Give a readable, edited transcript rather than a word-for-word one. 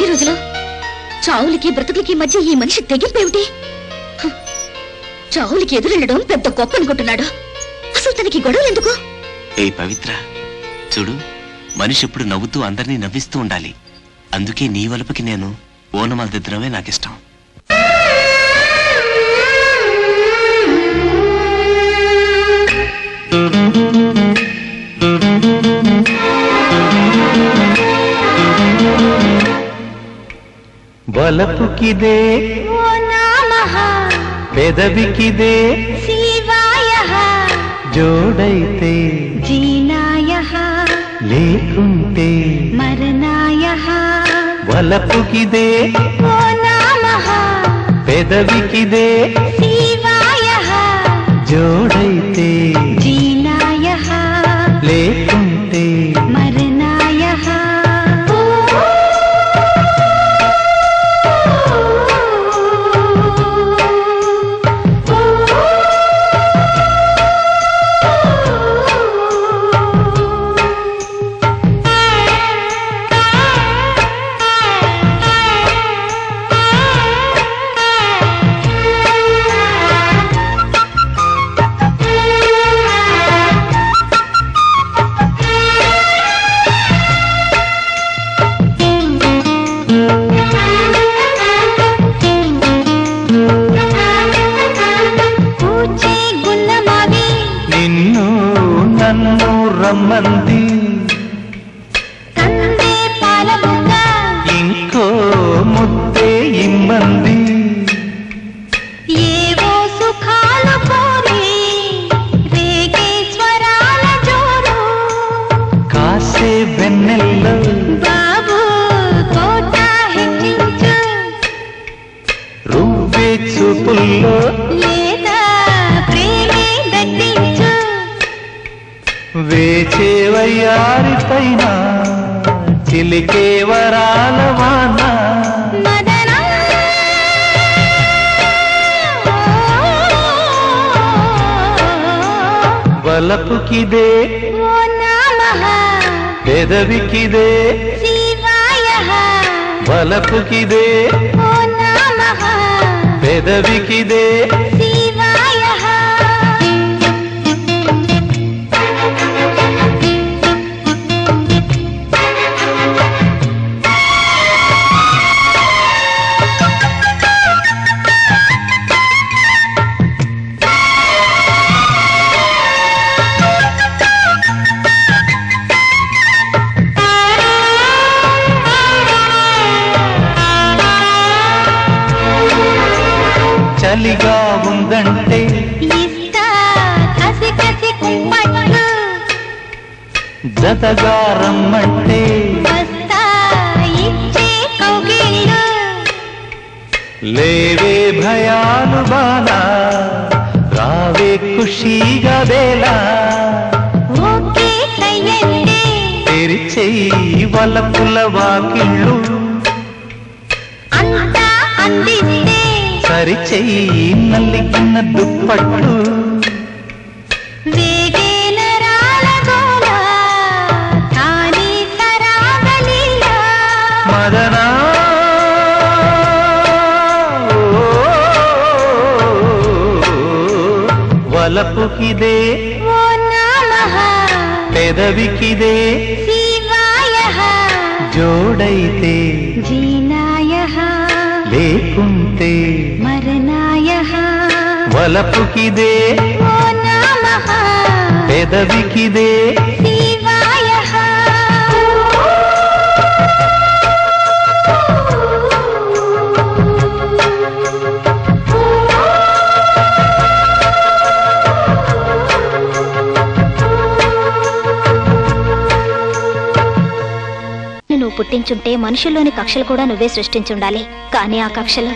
ఇన్ని రోజులు చావులకి బ్రతుకులకి మధ్య ఈ మనిషి తెగింపేమిటి? చావులకి ఎదురెళ్ళడం పెద్ద గొప్ప అనుకుంటున్నాడు. అసలు తనకి గొడవలు ఎందుకు? ఏ పవిత్ర, చూడు, మనిషి ఎప్పుడు నవ్వుతూ అందరినీ నవ్విస్తూ ఉండాలి. అందుకే నీ వలపకి నేను ఓనమాలు దిద్దడమే నాకిష్టం. వలపుకిదే పెదవికిదే శివాయః జోడైతే జీనాయః లేకుంటే మరణాయః వలపుకిదే ఓ నమః పెదవికిదే శివాయః జోడైతే జీనాయః లేకుంటే మరణాయః నిన్ను నన్ను రమ్మంది కందే పాలముగ ఇంకో ముద్దే ఇమ్మంది ఏవో సుఖాలు కోరి రేగే స్వరాల జోరు కాసే వెన్నెల్లో బాబు కోట హెచ్చించు రువ్వే చూపుల్లో లేదా ప్రేమే దట్టించు వేచేవయ్యారి పైన చిలికే వరాల వాన మదన వలపుకిదే ఓ నమః పెదవికిదే శివాయః వలపుకిదే ఓ నమః పెదవికిదే శివాయః చలిగా ఉందంటే ఇస్తా కసి కసి కుంపట్లు జతగా రమ్మంటే వస్తా ఇచ్చే కౌగిళ్ళు లేవే భయాలు బాలా రావే ఖుషీగా వేలా ఓకే చెయ్యండి తెరిచేయి వలపుల వాకిళ్ళు అంతా అందిస్తే సరిచెయ్యి నల్లిగిన్న దుప్పట్లు వేగే నరాల గోల కానీ సరాగలీల మదనా వలపుకిదే ఓ నమః పెదవికిదే శివాయః జోడైతే జీనాయః లేకుంటే మరణాయః వలపుకిదే ఓ నమః పెదవికిదే శివాయః నువ్వు పుట్టించుంటే మనుషుల్లోని కక్షలు కూడా నువ్వే సృష్టించుండాలి. కానీ ఆ కక్షలు